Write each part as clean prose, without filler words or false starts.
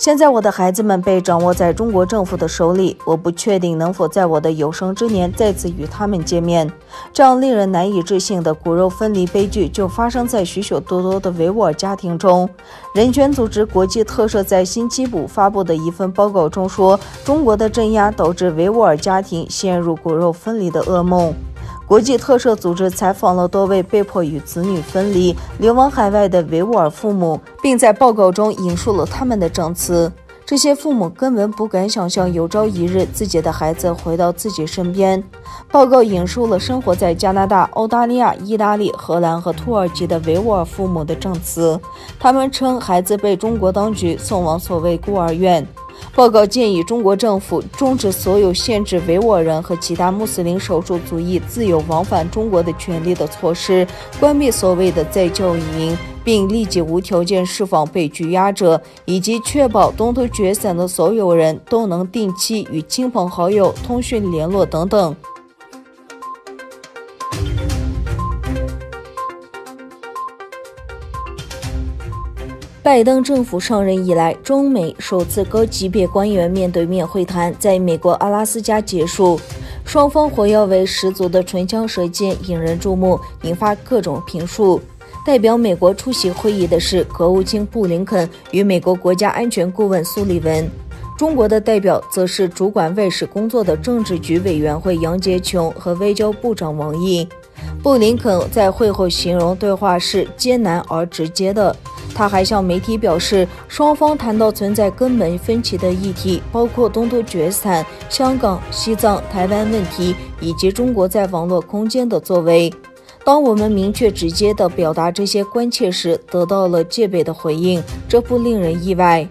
现在我的孩子们被掌握在中国政府的手里，我不确定能否在我的有生之年再次与他们见面。这样令人难以置信的骨肉分离悲剧就发生在许许多多的维吾尔家庭中。人权组织国际特赦在星期五发布的一份报告中说，中国的镇压导致维吾尔家庭陷入骨肉分离的噩梦。国际特赦组织采访了多位被迫与子女分离、流亡海外的维吾尔父母，并在报告中引述了他们的证词。这些父母根本不敢想象有朝一日自己的孩子回到自己身边。报告引述了生活在加拿大、澳大利亚、意大利、荷兰和土耳其的维吾尔父母的证词，他们称孩子被中国当局送往所谓孤儿院。报告建议中国政府终止所有限制维吾尔人和其他穆斯林少数族裔自由往返中国的权利的措施，关闭所谓的再教育营，并立即无条件释放被拘押者，以及确保东突厥省的所有人都能定期与亲朋好友通讯联络等等。拜登政府上任以来，中美首次高级别官员面对面会谈在美国阿拉斯加结束，双方火药味十足的唇枪舌剑引人注目，引发各种评述。代表美国出席会议的是国务卿布林肯与美国国家安全顾问苏利文，中国的代表则是主管外事工作的政治局委员会杨洁琼和外交部长王毅。布林肯在会后形容对话是艰难而直接的。他还向媒体表示，双方谈到存在根本分歧的议题，包括东突厥省、香港、西藏、台湾问题，以及中国在网络空间的作为。当我们明确直接地表达这些关切时，得到了戒备的回应，这不令人意外。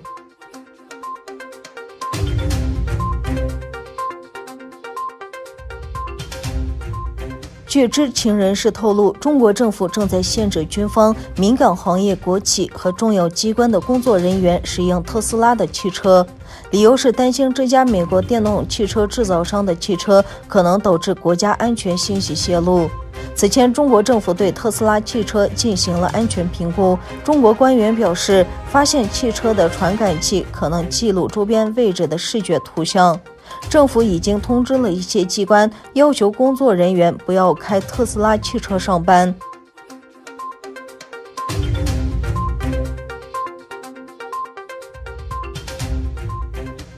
据知情人士透露，中国政府正在限制军方、敏感行业、国企和重要机关的工作人员使用特斯拉的汽车，理由是担心这家美国电动汽车制造商的汽车可能导致国家安全信息泄露。此前，中国政府对特斯拉汽车进行了安全评估。中国官员表示，发现汽车的传感器可能记录周边位置的视觉图像。政府已经通知了一些机关，要求工作人员不要开特斯拉汽车上班。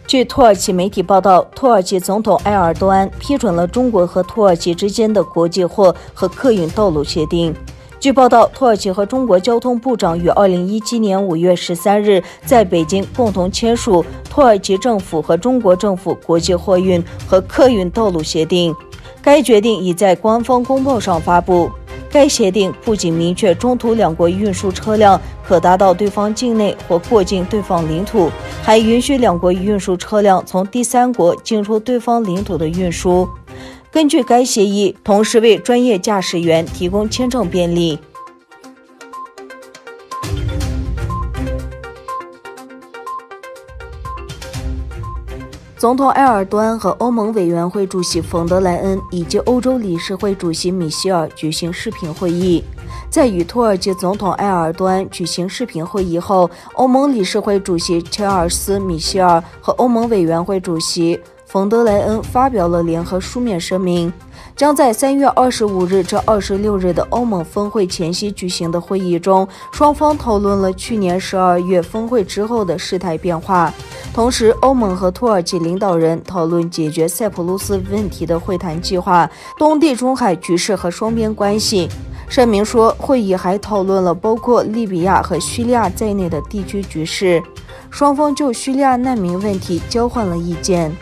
据土耳其媒体报道，土耳其总统埃尔多安批准了中国和土耳其之间的国际货和客运道路协定。据报道，土耳其和中国交通部长于2017年5月13日在北京共同签署土耳其政府和中国政府国际货运和客运道路协定。该决定已在官方公报上发布。该协定不仅明确中土两国运输车辆可达到对方境内或过境对方领土，还允许两国运输车辆从第三国进出对方领土的运输。根据该协议，同时为专业驾驶员提供签证便利。总统埃尔多安和欧盟委员会主席冯德莱恩以及欧洲理事会主席米歇尔举行视频会议。在与土耳其总统埃尔多安举行视频会议后，欧盟理事会主席切尔斯·米歇尔和欧盟委员会主席冯德莱恩发表了联合书面声明，将在3月25日至26日的欧盟峰会前夕举行的会议中，双方讨论了去年12月峰会之后的事态变化。同时，欧盟和土耳其领导人讨论解决塞浦路斯问题的会谈计划、东地中海局势和双边关系。声明说，会议还讨论了包括利比亚和叙利亚在内的地区局势，双方就叙利亚难民问题交换了意见。